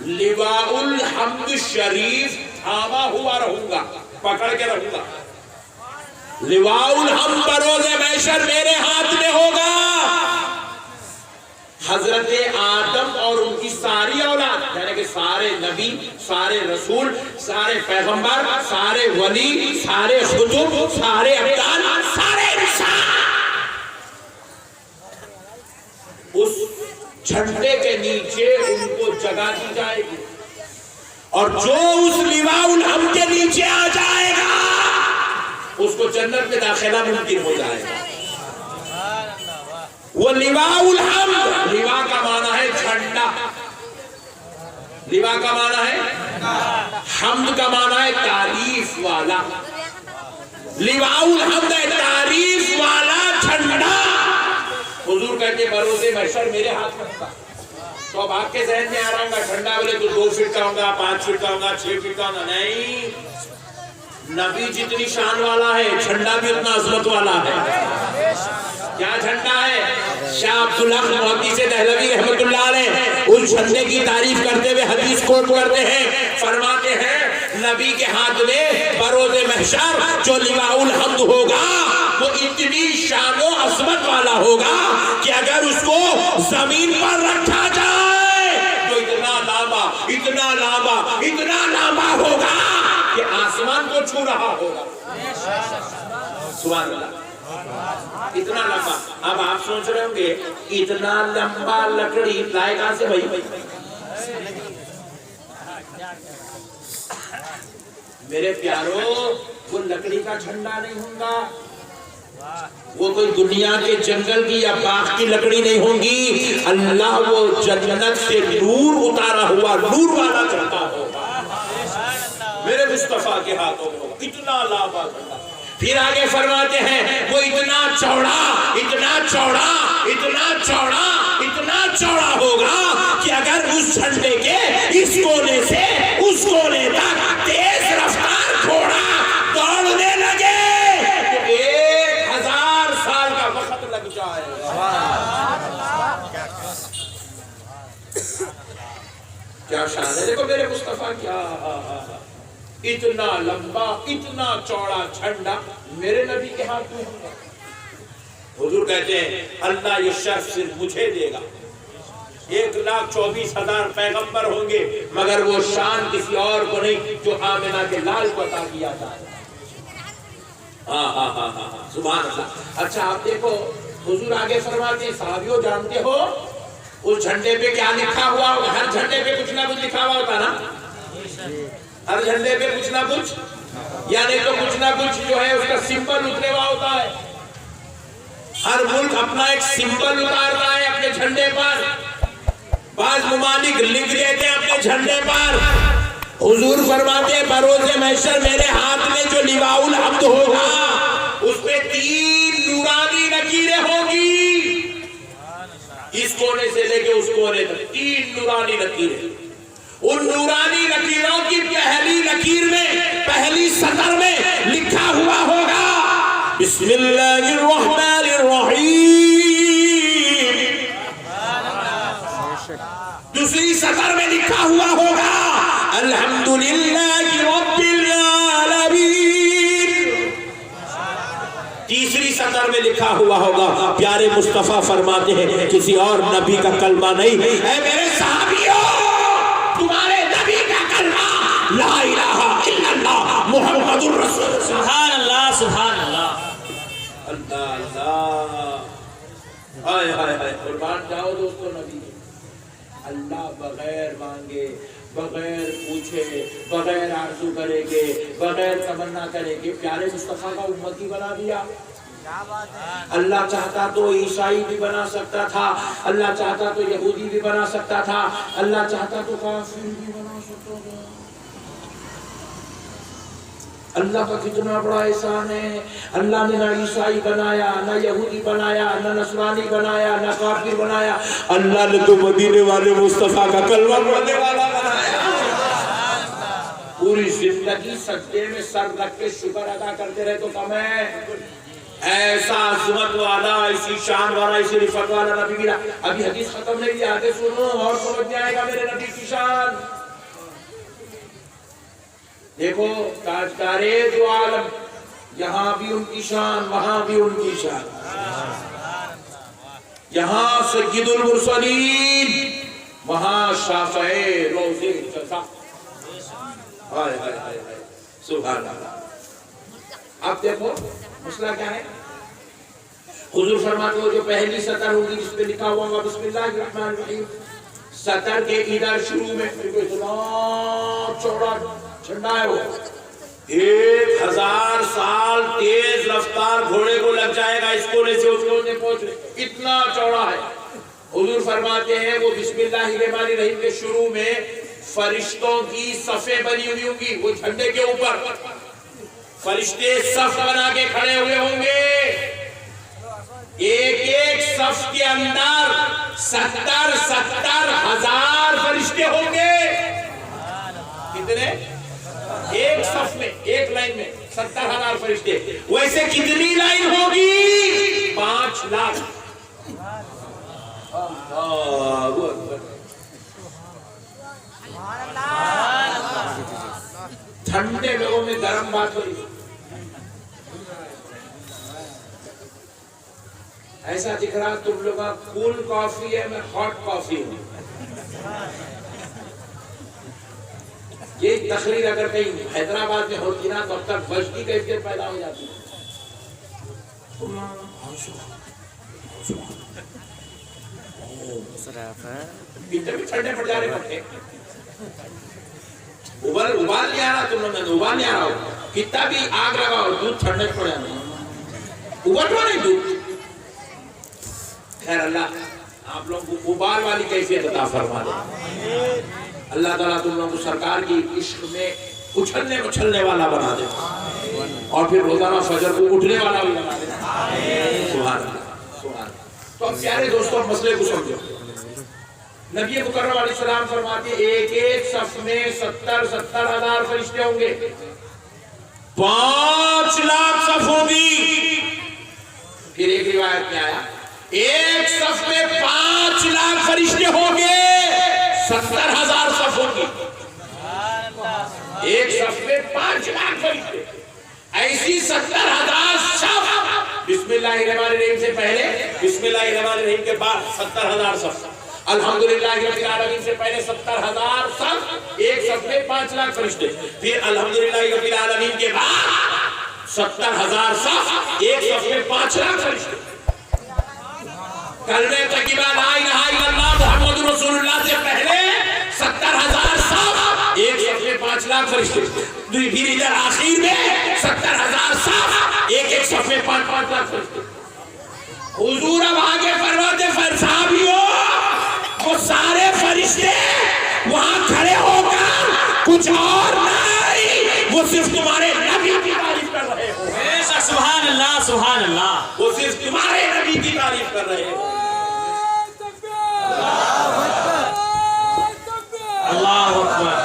[SPEAKER 1] لواء الحمد شریف تھاما ہوا رہوں گا، پکڑ کے رہوں گا. لواء الحمد بروز محشر میرے ہاتھ میں ہوگا. حضرت آدم اور ان کی ساری اولاد، یعنی کہ سارے نبی، سارے رسول، سارے پیغمبر، سارے ولی، سارے خطب، سارے ابدال، سارے انسان اس جھنڈے کے نیچے ان کو جگہ دی جائے گی. اور جو اس لواء الحمد کے نیچے آ جائے گا اس کو جنت میں داخلہ ممکن ہو جائے گا. وہ لواء الحمد، لواء کا معنی ہے جھنڈا، لواء کا معنی ہے، حمد کا معنی ہے تعریف والا. لواء الحمد ہے تعریف والا جھنڈا. حضور کہتے بروز محشر میرے ہاتھ میں ہوگا. تو اب آپ کے ذہن میں آ رہا ہوں گا جھنڈا بولے تو 2 فٹ کا ہوگا، 5 فٹ کا ہوگا، 6 فٹ کا ہوگا. نہیں، نبی جتنی شان والا ہے جھنڈا بھی اتنا عظمت والا ہے. کیا جھنڈا ہے؟ شاہ عبدالحق محدث دہلوی رحمت اللہ علیہ اس جھنڈے کی تعریف کرتے ہوئے حدیث کوٹ کرتے ہیں، فرماتے ہیں نبی کے ہاتھ میں بروز محشر جو لواء الحمد ہوگا وہ اتنی شان و عظمت والا ہوگا کہ اگر اس کو زمین پر رکھا جائے تو اتنا لمبا، اتنا لمبا، اتنا لمبا ہوگا کہ آسمان کو چھو رہا ہوگا. سبحان اللہ، اتنا لمبا. اب آپ سوچ رہے ہوں گے اتنا لمبا لکڑی لائے کہاں سے بھائی؟ میرے پیارو، وہ لکڑی کا جھنڈا نہیں ہوگا، وہ کوئی دنیا کے جنگل کی یا باغ کی لکڑی نہیں ہوگی. اللہ وہ جنت سے نور اتارا ہوا نور والا جھنڈا ہوگا، میرے مصطفیٰ کے ہاتھوں میں ہوگا. اتنا لمبا جھنڈا. پھر آگے فرماتے ہیں وہ اتنا چوڑا، اتنا چوڑا، اتنا چوڑا، اتنا چوڑا ہوگا کہ اگر اس جھنڈے کے اس کونے سے اس کونے تک تیز رفتار گھوڑا دوڑنے لگے تو 1000 کیا شان ہے، دیکھو میرے مصطفیٰ کیا اتنا لمبا اتنا چوڑا جھنڈا میرے نبی کے ہاتھ میں ہوگا۔ حضور کہتے ہیں اللہ یہ شرف صرف مجھے دے گا، 1,24,000 پیغمبر ہوں گے مگر وہ شان کسی اور کو نہیں جو آمنہ کے لال کو عطا کیا جائے۔ سبحان اللہ۔ اچھا آپ دیکھو حضور آگے فرماتے ہیں صحابیوں جانتے ہو اس جھنڈے پہ کیا لکھا ہوا ہوگا؟ ہر جھنڈے پہ کچھ نہ کچھ لکھا ہوا ہوتا نا، ہر جھنڈے پہ کچھ نہ کچھ، یعنی تو کچھ نہ کچھ جو ہے اس کا سمبل اترے ہوا ہوتا ہے۔ ہر ملک اپنا ایک سمبل اتارتا ہے اپنے جھنڈے پر، بعض ممالک لکھ دیتے ہیں اپنے جھنڈے پر۔ حضور فرماتے ہیں بروز محشر میرے ہاتھ میں جو لواء الحمد ہوگا اس پہ 3 نورانی لکیریں ہوں گی، اس کونے سے لے کے اس کونے تک 3 نورانی لکیریں۔ ان نورانی لکیروں کی پہلی لکیر میں پہلی سطر میں لکھا ہوا ہوگا بسم اللہ الرحمن الرحیم، دوسری سطر میں لکھا ہوا ہوگا الحمدللہ رب العالمین، تیسری سطر میں لکھا ہوا ہوگا پیارے مصطفیٰ فرماتے ہیں کسی اور نبی کا کلمہ نہیں، اے میرے صحابیوں تمہارے نبی کا کلمہ لا الہ الا اللہ محمد الرسول اللہ۔
[SPEAKER 2] سبحان اللہ سبحان اللہ
[SPEAKER 1] اللہ اللہ، ہائے ہائے ہائے، قربان جاؤ دوستو نبی۔ اللہ بغیر مانگے، بغیر پوچھے، بغیر آرزو کرے گے، بغیر تمنا کرے گے پیارے مصطفیٰ کا امتی بنا دیا۔ اللہ چاہتا تو عیسائی بھی بنا سکتا تھا، اللہ چاہتا تو یہودی بھی بنا سکتا تھا، اللہ چاہتا تو کافر بھی بنا سکتا تھا۔ اللہ کا کتنا بڑا احسان ہے، اللہ نے نہ عیسائی بنایا، نہ یہودی بنایا، نہ نصرانی بنایا، نہ کافر بنایا، اللہ نے تو مدینے والے مصطفیٰ کا کلمہ پڑھنے والا بنایا۔ پوری زندگی سجدے میں سر رکھ کے شکر ادا کرتے رہے تو کم ہے۔ ایسا عظمت والا، ایسی شان والا، ایسی رفعت والا نبی ملا۔ ابھی حدیث ختم نہیں ہوئی، آگے سنو اور سمجھ میں آئے گا میرے نبی کی شان۔ دیکھو تاجدارے دو عالم، یہاں بھی ان کی شان، وہاں بھی ان کی شان، یہاں سید المرسلین، وہاں شافع روز جزا۔ ہائے ہائے ہائے سبحان اللہ۔ اب دیکھو مسئلہ کیا ہے، حضور فرماتے ہو جو پہلی سطر ہوگی جس پہ لکھا ہوا ہوگا بسم اللہ الرحمن الرحیم، سطر کے ادھر شروع میں اتنا چوڑا جھنڈا ہے وہ 1000 سال تیز رفتار گھوڑے کو لگ جائے گا اس کونے سے اس کونے پہنچنے، اتنا چوڑا ہے۔ حضور فرماتے ہیں وہ بسم اللہ الرحمن الرحیم کے شروع میں فرشتوں کی صفیں بنی ہوئی ہوں گی، وہ جھنڈے کے اوپر فرشتے صف بنا کے کھڑے ہوئے ہوں گے، ایک ایک صف کے اندر 70 ہزار فرشتے ہوں گے۔ کتنے؟ ایک صف میں، ایک لائن میں 70,000 فرشتے۔ ویسے کتنی لائن ہوگی؟ 5 لاکھ۔ ٹھنڈے لوگوں میں گرم بات ہوئی، ایسا دکھ رہا تم لوگ کا کول کافی ہے، میں ہاٹ کافی ہوں۔ یہ تقریر اگر کہیں حیدرآباد میں ہوتی نا تو اب تک وجدی کیفیت پیدا ہو جاتی ہے۔ اتنے بھی ٹھنڈے پڑ جا رہے پٹھے، ابال نہیں آ رہا، تم لوگ نے ابال نہیں آ رہا ہو، کتنا بھی آگ لگاؤ دودھ ٹھنڈے پڑ جاتا ہے، ابل رہا نہیں دودھ۔ خیر اللہ آپ لوگ کو ابال والی کیفیت عطا فرما دے، اللہ تعالیٰ تم لوگوں کو سرکار کی عشق میں اچھلنے مچھلنے والا بنا دے اور پھر روزانہ فجر کو اٹھنے والا بھی بنا دے۔ سبحان اللہ سبحان اللہ۔ تو اب پیارے دوستوں مسئلے کو سمجھو، نبی مکرم علیہ السلام فرماتے ایک ایک صف میں 70 ہزار فرشتے ہوں گے، 5 لاکھ صف ہوگی۔ پھر ایک روایت میں آیا ایک صف میں 5 لاکھ فرشتے ہوں گے، 70,000 صف ہوگی، ایک صف میں 5 لاکھ فرشتے، ایسی 70,000 صف، بسم اللہ الرحمن الرحیم سے پہلے، بسم اللہ الرحمن الرحیم کے بعد 70,000 صف، الحمدللہ رب العالمین سے پہلے 70,000 صف، ایک صف میں 5 لاکھ فرشتے، پھر الحمدللہ رب العالمین کے بعد 70,000 صف، ایک صف میں 5 لاکھ فرشتے۔ کلمہ طیبہ لا الہ الا اللہ محمد رسول اللہ سے پہلے 70,000 صف، ایک صف میں 5 لاکھ فرشتے، پھر ادھر آخر میں 70,000 صف، ایک صف میں 5 لاکھ فرشتے۔ حضور اب آگے فرماتے صحابیوں، وہ سارے فرشتے وہاں کھڑے ہو کر کچھ اور نہیں، وہ صرف تمہارے نبی کی تعریف کر رہے ہو۔
[SPEAKER 2] سبحان اللہ سبحان اللہ،
[SPEAKER 1] وہ صرف تمہارے نبی کی تعریف کر رہے ہو۔
[SPEAKER 2] اللہ اکبر،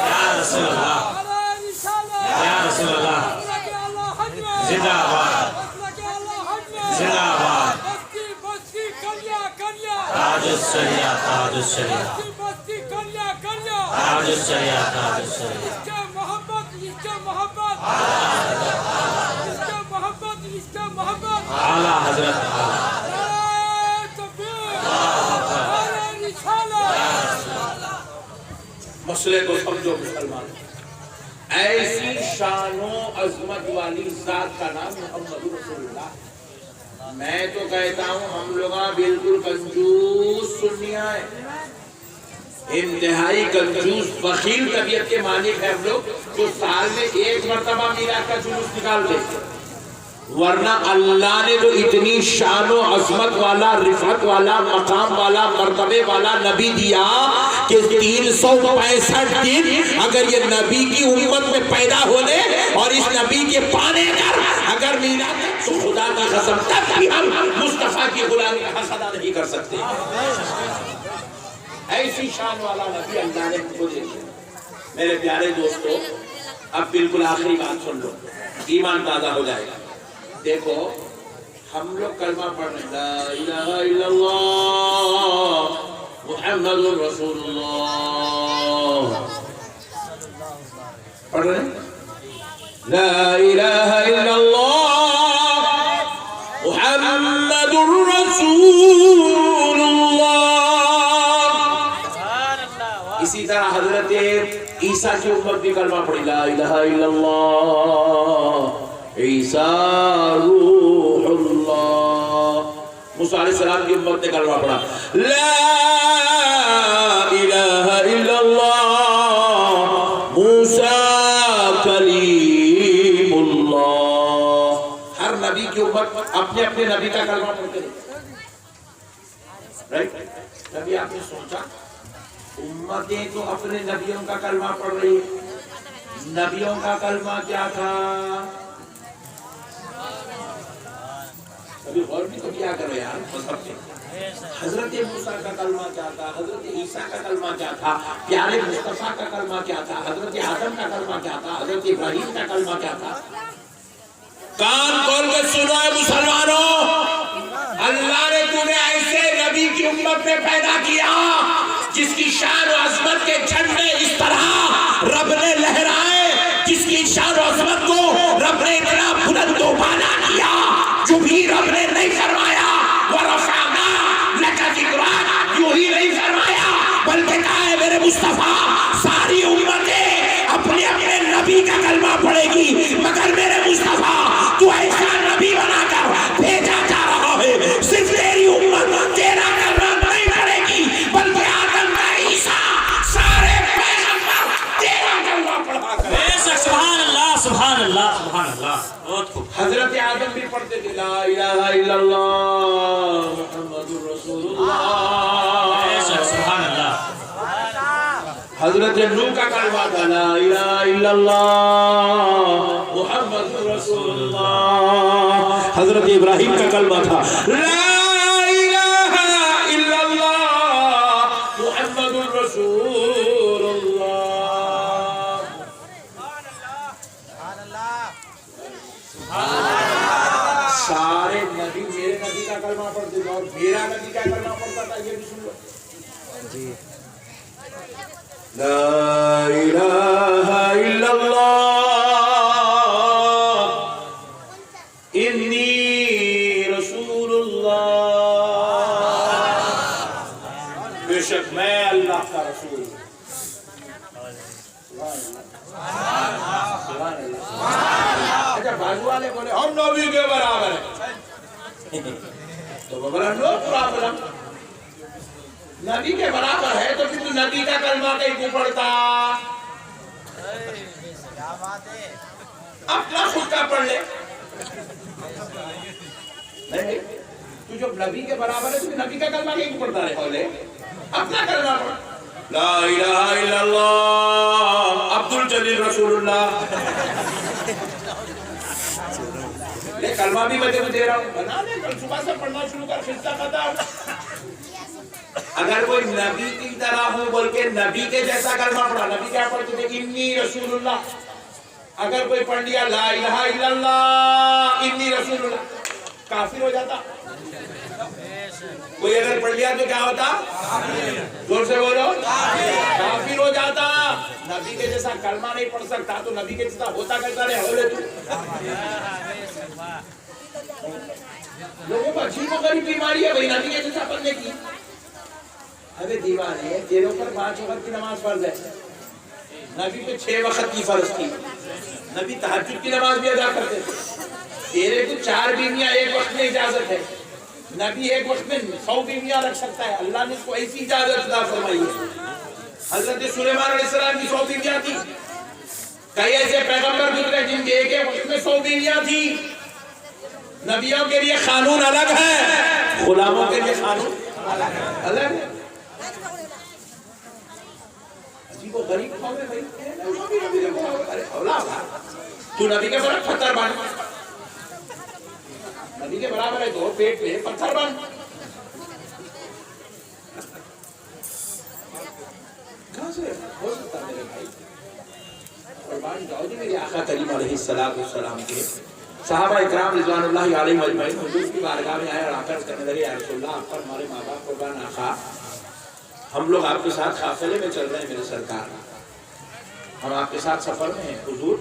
[SPEAKER 2] یا رسول اللہ، یا رسول اللہ، زندہ آباد، زندہ آباد، تاج الشریعہ، تاج الشریعہ، تاج الشریعہ، تاج الشریعہ، اعلیٰ حضرت
[SPEAKER 1] مسئلے کو سمجھو مسلمان، ایسی شان و عظمت والی ذات کا نام محمد رسول اللہ۔ میں تو کہتا ہوں ہم لوگ بالکل کنجوس سنیاں ہیں، انتہائی کنجوس بخیل طبیعت کے مالک ہیں ہم لوگ، جو سال میں 1 مرتبہ میلاد کا جلوس نکال دیتے، ورنہ اللہ نے جو اتنی شان و عظمت والا، رفعت والا، مقام والا، مرتبے والا نبی دیا کہ 365 دن اگر یہ نبی کی امت میں پیدا ہونے اور اس نبی کے پانے کر اگر میلاد، تو خدا کا قسم تب بھی ہم مصطفیٰ کی غلامی کا حق ادا نہیں کر سکتے۔ ایسی شان والا نبی اللہ نے ہم کو دے دیا۔ میرے پیارے دوستو، اب بالکل آخری بات سن لو، ایمان تازہ ہو جائے گا۔ دیکھو ہم لوگ کلمہ پڑھ رہے ہیں، لا الہ الا اللہ محمد رسول اللہ، پڑھ رہے ہیں لا الہ الا اللہ محمد رسول اللہ۔ اسی طرح حضرت عیسیٰ کی امت بھی کلمہ پڑھی، لا الہ الا اللہ عیسیٰ روح اللہ۔ موسیٰ علیہ السلام کی امت نے کلمہ پڑھا، لا الہ الا اللہ موسیٰ کلیم اللہ۔ ہر نبی کی امت اپنے اپنے نبی کا کلمہ پڑھتے ہیں، رائٹ؟ نبی آپ نے سوچا امتیں تو اپنے نبیوں کا کلمہ پڑھ رہی ہیں، نبیوں کا کلمہ کیا تھا؟ ابھی غور بھی تو کیا کرو یار، حضرت موسیٰ کا کلمہ کیا تھا، حضرت عیسیٰ کا کلمہ کیا تھا، پیارے مصطفیٰ کا کلمہ کیا تھا، حضرت آدم کا کلمہ کیا تھا، حضرت ابراہیم کا کلمہ کیا تھا؟ کان کھول کے سنو اے مسلمانوں، اللہ نے تمہیں ایسے نبی کی امت میں پیدا کیا جس کی شان و عظمت کے جھنڈے اس طرح رب نے لہرائے، جس کی شان و عظمت کو رب نے اتنا بلند و بالا کیا جو بھی رب نے نہیں فرمایا، وَرَفَعْنَا لَكَ ذِكْرَكَ، یوں ہی نہیں فرمایا بلکہ کہا ہے میرے مصطفیٰ ساری امتیں اپنے اپنے نبی کا کلمہ پڑھے گی، مگر میرے مصطفیٰ تو ایسا نبی بنا کر بھیجا جا رہا ہے، صرف تیری امت تیرا کلمہ نہیں پڑھے گی بلکہ آدم کا عیسیٰ سارے پیغمبر تیرا کلمہ پڑھا کرے۔
[SPEAKER 2] سبحان اللہ سبحان اللہ سبحان اللہ، بہت خوب۔
[SPEAKER 1] حضرت آدم بھی پڑھتے تھے، لا الہ الا اللہ محمد رسول اللہ،
[SPEAKER 2] سبحان اللہ۔
[SPEAKER 1] حضرت نوح کا کلمہ تھا، لا الہ الا اللہ محمد رسول اللہ۔ حضرت ابراہیم کا کلمہ تھا، لا الہ الا اللہ محمد رسول اللہ۔ سارے نبی میرے نبی کا کلمہ پڑھتے تھے اور میرا نبی کا کلمہ پڑھتا تھا، یہ بھی سن لو۔ لا الہ الا اللہ انی رسول اللہ، بے شک میں اللہ کا رسول ہوں۔ اچھا بازو والے بولے ہم نبی کے برابر ہیں، تو بولا نو پرابلم، نبی کے برابر ہے تو پھر تو نبی کا کلمہ کہیں کو پڑھتا، اپنا خود کا پڑھ لے، نہیں تو جب نبی کے برابر ہے تو نبی کا کلمہ کہیں کو پڑھتا رہے، بولے اپنا کلمہ پڑھ، لا الہ الا اللہ عبد الجلیل رسول اللہ، لے کلمہ بھی میں دے رہا ہوں، بنا دے کل صبح سے پڑھنا شروع کر، خطہ ختم۔ اگر کوئی نبی کی طرح ہو بول کے نبی کے جیسا کلمہ پڑھا، نبی کیا پڑھتے تھے؟ انی رسول اللہ۔ اگر کوئی پڑھ لیا لا الہ الا اللہ انی رسول اللہ، کافر ہو جاتا؟ کوئی اگر پڑھ لیا تو کیا ہوتا؟ زور سے بولو، کافر ہو جاتا۔ نبی کے جیسا کلمہ نہیں پڑھ سکتا تو نبی کے جیسا ہوتا کیسا رہے؟ ہو لے تو لوگوں کو عجیب و غریب بیماری ہے بھائی نبی کے جیسا پڑھنے کی۔ ابے دیوانے تیرے اوپر 5 وقت کی نماز فرض ہے، نبی پہ 6 وقت کی فرض تھی، نبی تہجد کی نماز بھی ادا کرتے تھے، تیرے کو 4 بیویاں ایک وقت میں اجازت ہے، نبی ایک وقت میں 100 بیویاں رکھ سکتا ہے، اللہ نے اس کو ایسی اجازت عطا فرمائی ہے۔ حضرت سلیمان علیہ السلام کی 100 بیویاں تھی، کئی ایسے پیغمبر گزرے جن کے ایک وقت میں 100 بیویاں تھی۔ نبیوں کے لیے قانون الگ ہے، غلاموں کے لیے قانون الگ ہے۔ عجیب و غریب قوم ہے بھائی، ارے اولاد تو نبی کے برابر پتھر بن، نبی کے برابر ہے تو پیٹ پہ پتھر بن۔ کہاں سے ہو سکتا میرے بھائی؟ قربان جاؤ جی میرے آقا کریم علیہ السلام کے صحابہ اکرام رضوان اللہ علیہم اجمعین حضور کی بارگاہ میں آئے اور آ کر کہنے لگے یا رسول اللہ آپ پر ہمارے ماں باپ قربان آقا، ہم لوگ آپ کے ساتھ قافلے میں چل رہے ہیں میرے سرکار، ہم آپ کے ساتھ سفر میں ہیں حضور،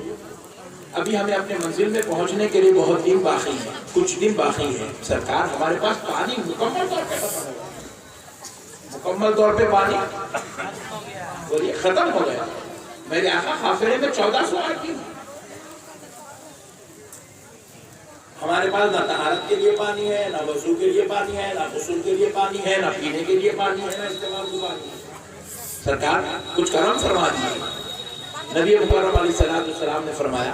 [SPEAKER 1] ابھی ہمیں اپنے منزل میں پہنچنے کے لیے بہت دن باقی ہیں، کچھ دن باقی ہیں سرکار، ہمارے پاس پانی مکمل طور پہ ختم ہو گیا، مکمل طور پہ پانی بولیے ختم ہو گیا۔ میرے آقا قافلے میں 1400 آدمی، ہمارے پاس نہ طہارت کے لیے پانی ہے، نہ وضو کے لیے پانی ہے، نہ غسل کے لیے پانی ہے، نہ پینے کے لیے پانی ہے، نہ استعمال کو پانی ہے، سرکار کچھ کرم فرما دیجیے۔ نبی مکرم علیہ السلام نے فرمایا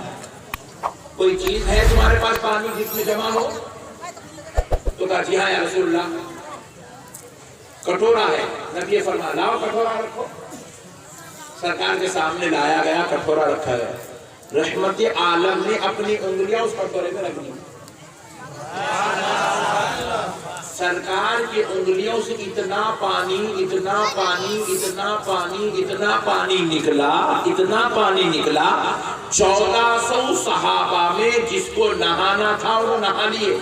[SPEAKER 1] کوئی چیز ہے تمہارے پاس پانی جس میں جمع ہو؟ تو کہا جی ہاں یا رسول اللہ، کٹورا ہے۔ نبی فرمایا لاؤ کٹورا رکھو، سرکار کے سامنے لایا گیا، کٹورا رکھا گیا، رحمت عالم نے اپنی انگلیاں اس کٹورے میں رکھ دی، سرکار کی انگلیوں سے اتنا پانی اتنا پانی اتنا پانی اتنا پانی نکلا، اتنا پانی نکلا، 1400 صحابہ میں جس کو نہانا تھا انہوں نہا لیے،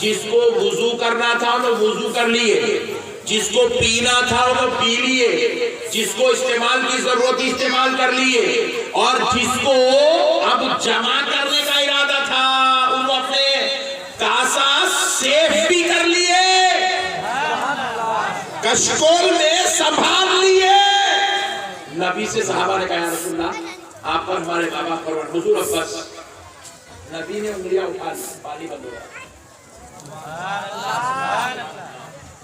[SPEAKER 1] جس کو وضو کرنا تھا انہوں وضو کر لیے، جس کو پینا تھا انہوں پی لیے، جس کو استعمال کی ضرورت استعمال کر لیے، اور جس کو اب جمع کرنے کا ارادہ تھا انہوں اپنے کاسا سیف بھی کر لیے، کشکول میں سنبھال لیے۔ نبی سے صحابہ نے کہا یا رسول اللہ آپ پر ہمارے بابا فرمان، حضور عباس، نبی نے انگلیاں اٹھا لی، پانی بند ہو گیا۔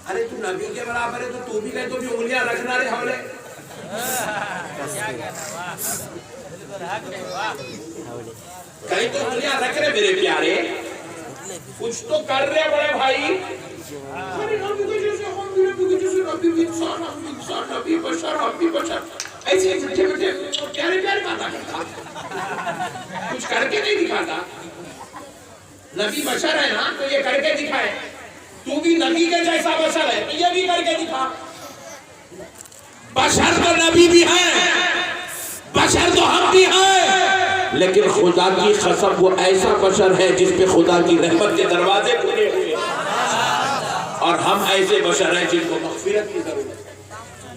[SPEAKER 1] ارے تو نبی کے برابر ہے تو بھی کہے تو بھی انگلیاں رکھنا رہے حوالے، کہیں تو انگلیاں رکھ رہے میرے پیارے، کچھ تو کر رہے بڑے بھائی۔ ارے نبی کو جیسے ہم بھی نبی کو جیسے نبی بھی انسان، ہم بھی انسان، نبی بشر، ہم بھی بشر، ایسے چھٹے بٹے پیارے پیارے باتیں کرتا، کچھ کر کے نہیں دکھاتا۔ نبی بشر ہے نا تو یہ کر کے دکھائے، تو بھی نبی کے جیسا بشر ہے تو یہ بھی کر کے دکھا۔ بشر تو نبی بھی ہیں، بشر تو ہم بھی ہیں، لیکن خدا کی قسم وہ ایسا بشر ہے جس پہ خدا کی رحمت کے دروازے کھلے ہوئے، اور ہم ایسے بشر ہیں جن کو مغفرت کی ضرورت ہے۔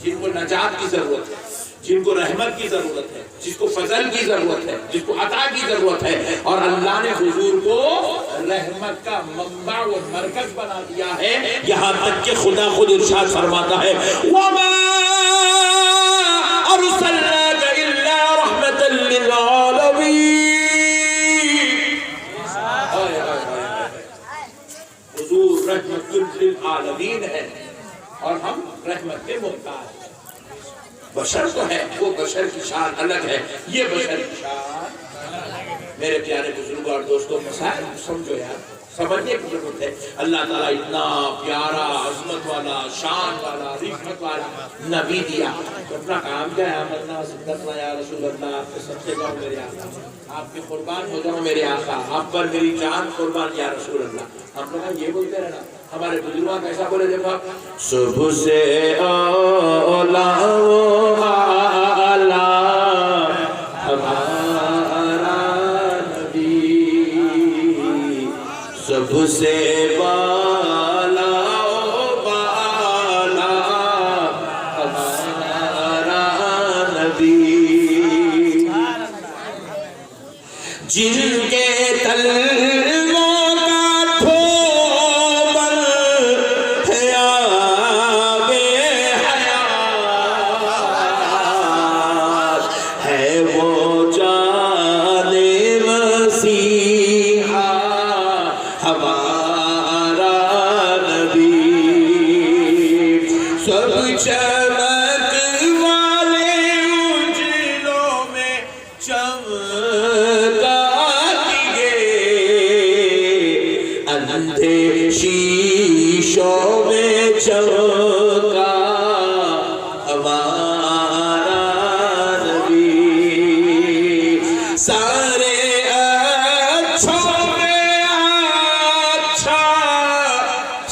[SPEAKER 1] جن کو نجات کی ضرورت ہے، جن کو رحمت کی ضرورت ہے، جس کو فضل کی ضرورت ہے، جس کو عطا کی ضرورت ہے، اور اللہ نے حضور کو رحمت کا منبع و مرکز بنا دیا ہے، یہاں تک کہ خدا خود ارشاد فرماتا ہے وَمَا أَرْسَلْنَاكَ إِلَّا رَحْمَةً لِلْعَالَمِينَ۔ حضور رحمت للعالمین ہے اور ہم رحمت کے محتاج ہیں۔ بشر تو ہے، وہ بشر کی شان الگ ہے، یہ بشر کی شان۔ میرے پیارے بزرگوں اور دوستوں، مسائل سمجھو یار، سمجھنے کی ضرورت ہے۔ اللہ تعالیٰ اتنا پیارا، عظمت والا، شان والا، رحمت والا نبی دیا، تو اپنا کام کیا ہے؟ آمنا صدقنا یا رسول اللہ، آپ کے سب سے جاؤ میرے آقا، آپ کے قربان ہو جاؤ میرے آقا، آپ پر میری جان قربان یا رسول اللہ۔ ہم لوگ یہ بولتے رہنا، ہمارے بزرگوں کیسا بولے دیکھو، صبح سے اولا آلہ ہمارا نبی، سب سے بالا بالا ہمارا نبی، جن کے تلووں کا تھومر ہے آب حیات، ہے وہ جان مسیحا ہمارا نبی، سب چمک والے اجلوں میں چمکا دیے، اندھے شیشوں میں چمکا ہمارا نبی، سارے اچھوں میں اچھا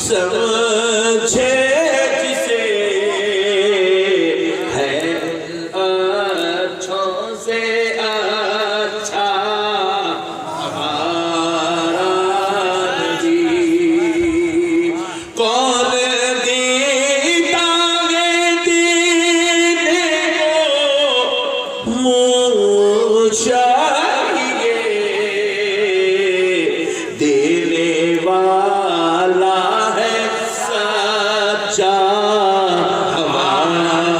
[SPEAKER 1] سمجھے جسے، ہے اچھوں سے اچھا ہمارا نبی، کون دیتا ہے دینے کو منہ چاہیے، دینے والا ہے سچا ہمارا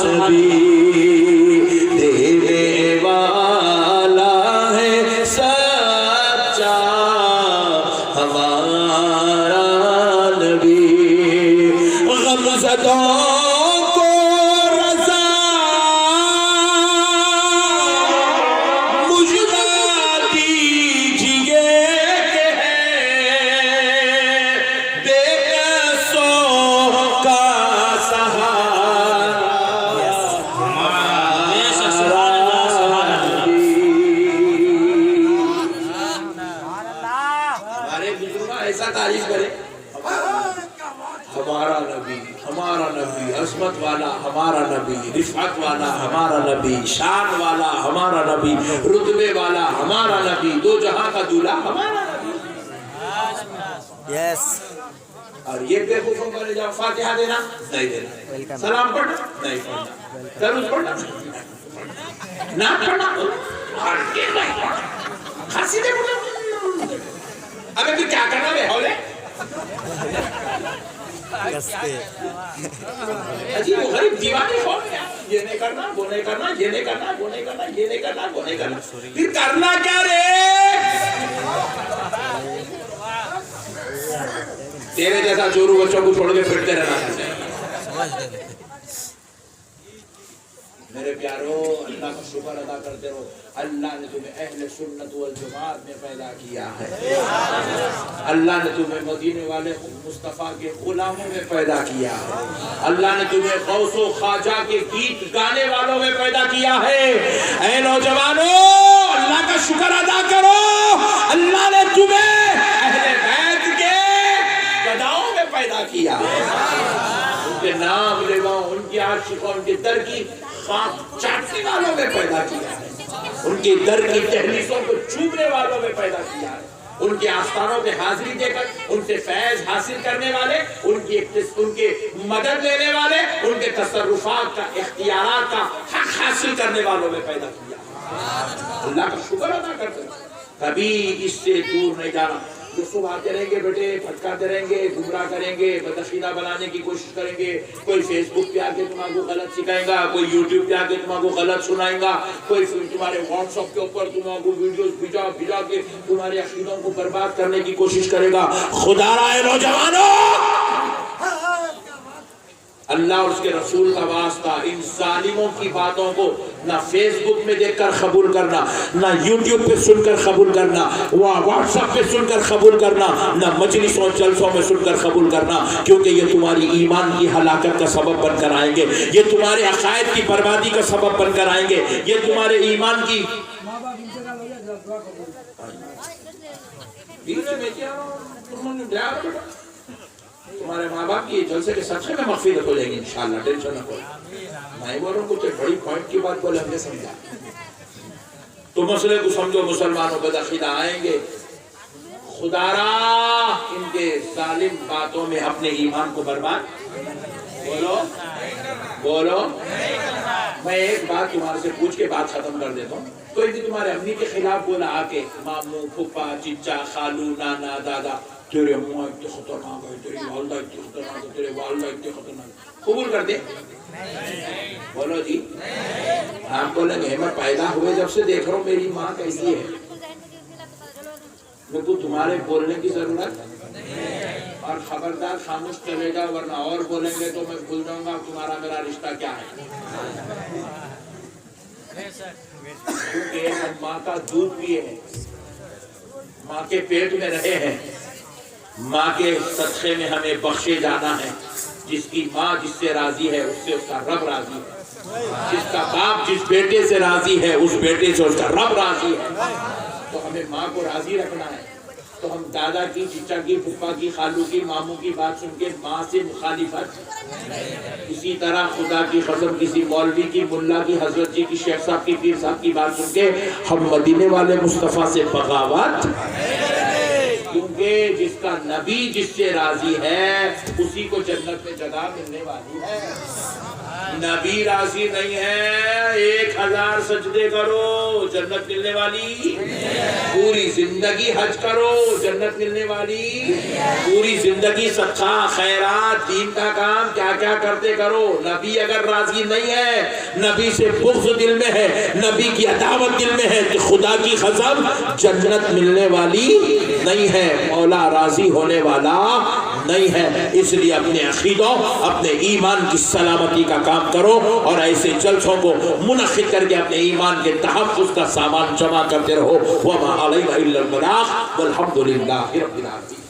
[SPEAKER 1] نبی، دینے والا ہے سچا ہمارا نبی، غمزدوں کو رضا مجھے دیجیے کہ ہے بے قصوں کا سہارا ہمارے بزرگ ایسا تعریف کرے، ہمارا نبی، ہمارا نبی، عظمت والا ہمارا نبی، رفعت والا ہمارا نبی، شان والا ہمارا نبی، رتبے والا ہمارا نبی، دو جہاں کا دولہا ہمارا نبی۔
[SPEAKER 3] یس
[SPEAKER 1] اور یہ بے خوفوں کو لے جاؤ، فاتحہ دینا نہیں دینا، سلام پڑھنا نہیں پڑھنا، درود پڑھنا نہ پڑھنا، ہرگز نہیں پڑھنا، خاصی دے پڑھنا۔ ابے پھر کیا کرنا بے ہولے؟
[SPEAKER 3] کستے
[SPEAKER 1] عجیب و غریب دیوانے ہو گیا، یہ نہیں کرنا، وہ نہیں کرنا، یہ نہیں کرنا، وہ نہیں کرنا، یہ نہیں کرنا، وہ نہیں کرنا، پھر کرنا کیا رے؟ تیرے جیسا چورو بچوں کو چھوڑ کے پھرتے رہنا۔ میرے پیارو، اللہ کا شکر ادا کرتے رہو، اللہ نے تمہیں اہل سنت والجماعت میں پیدا کیا ہے، اللہ نے تمہیں مدینے والے مصطفیٰ کے غلاموں میں پیدا کیا ہے، اللہ نے تمہیں غوث و خواجہ کے گیت گانے والوں میں پیدا کیا ہے۔ اے نوجوانوں، اللہ کا شکر ادا کرو، اللہ نے تمہیں اہل بیت کے گداؤں میں پیدا کیا ہے، ان کے نام لیواؤں، ان کی عاشقوں، ان کے در کی خاک چاٹنے والوں میں پیدا کیا ہے، ان کے در کی تہلیسوں کو چومنے والوں میں پیدا کیا ہے۔ ان کے آستانوں پہ حاضری دے کر ان سے فیض حاصل کرنے والے، ان کے مدد لینے والے، ان کے تصرفات کا، اختیارات کا حق حاصل کرنے والوں میں پیدا کیا۔ اللہ کا شکر ادا کرتے ہیں، کبھی اس سے دور نہیں جانا۔ جو صبح آتے رہیں گے بیٹے، پھٹکاتے رہیں گے، گمراہ کریں گے، بدعقیدہ بنانے کی کوشش کریں گے، کوئی فیس بک پہ آ کے تمہارے کو غلط سکھائے گا، کوئی یوٹیوب پہ آ کے تمہارے کو غلط سنائے گا، کوئی تمہارے واٹس ایپ کے اوپر تمہارے کو ویڈیوز بھیجا کے تمہارے عقیدوں کو برباد کرنے کی کوشش کرے گا۔ خدا رائے نوجوانوں، اللہ اور اس کے رسول کا واسطہ، ان ظالموں کی باتوں کو نہ فیس بک میں دیکھ کر قبول کرنا، نہ یوٹیوب پہ سن کر قبول کرنا، واٹس ایپ پہ سن کر قبول کرنا، نہ مجلسوں جلسوں میں سن کر قبول کرنا، کیونکہ یہ تمہاری ایمان کی ہلاکت کا سبب بن کر آئیں گے، یہ تمہارے عقائد کی بربادی کا سبب بن کر آئیں گے، یہ تمہارے ایمان کی تمہارے ماں باپ کی جلسے کے صدقے میں مغفرت ہو جائے گی انشاءاللہ، ٹینشن نہ کرو۔ میں بول رہا ہوں کچھ بڑی پوائنٹ کی بات بولے، ہم نے سمجھا تو مسئلے کو سمجھو۔ مسلمانوں بدعقیدہ آئیں گے، خدا را ان کے ظالم باتوں میں اپنے ایمان کو برباد بولو۔ میں ایک بات تمہارے سے پوچھ کے بات ختم کر دیتا ہوں۔ کوئی بھی تمہارے امی کے خلاف بولا آ کے، ماموں، پھپھا، چچا، خالو، نانا، دادا، تیرے اماں اتنے خطرناک ہے، تیری والدہ اتنی خطرناک ہے، تیرے والدہ اتنے خطرناک ہے، قبول کر دے؟ بولو جی۔ آپ بولیں گے میں پیدا ہوئے جب سے دیکھ رہا ہوں میری ماں کیسی ہے، میرے کو تمہارے بولنے کی ضرورت، اور خبردار خاموش چلے گا، ورنہ اور بولیں گے تو میں بھول جاؤں گا تمہارا میرا رشتہ کیا ہے۔ کیونکہ ہم ماں کا دودھ پیے ہیں، ماں کے پیٹ میں رہے ہیں، ماں کے صدقے میں ہمیں بخشے جانا ہے۔ جس کی ماں جس سے راضی ہے اس سے اس کا رب راضی ہے، جس کا باپ جس بیٹے سے راضی ہے اس بیٹے سے اس کا رب راضی ہے۔ تو ہمیں ماں کو راضی رکھنا ہے، تو ہم دادا کی، چچا کی، پھپھا کی، خالو کی، ماموں کی بات سن کے ماں سے مخالفت۔ اسی طرح خدا کی قسم کسی مولوی کی، ملا کی، حضرت جی کی، شیخ صاحب کی، پیر صاحب کی بات سن کے ہم مدینے والے مصطفیٰ سے بغاوت، کیونکہ جس کا نبی جس سے راضی ہے اسی کو جنت میں جگہ ملنے والی ہے۔ نبی راضی نہیں ہے، 1000 سجدے کرو جنت ملنے والی، پوری زندگی حج کرو جنت ملنے والی، پوری زندگی صدقہ، خیرات، دین کا کام کیا کیا کرتے کرو، نبی اگر راضی نہیں ہے، نبی سے بغض دل میں ہے، نبی کی عداوت دل میں ہے، تو خدا کی قسم جنت ملنے والی نہیں ہے، مولا راضی ہونے والا نہیں ہے۔ اس لیے اپنے عقیدوں، اپنے ایمان کی سلامتی کا کام کرو، اور ایسے جلسوں کو منعقد کر کے اپنے ایمان کے تحفظ کا سامان جمع کرتے رہو۔ وَمَا عَلَيْنَا إِلَّا الْبَلَاغُ وَالْحَمْدُ لِلَّهِ رَبِّ الْعَالَمِينَ۔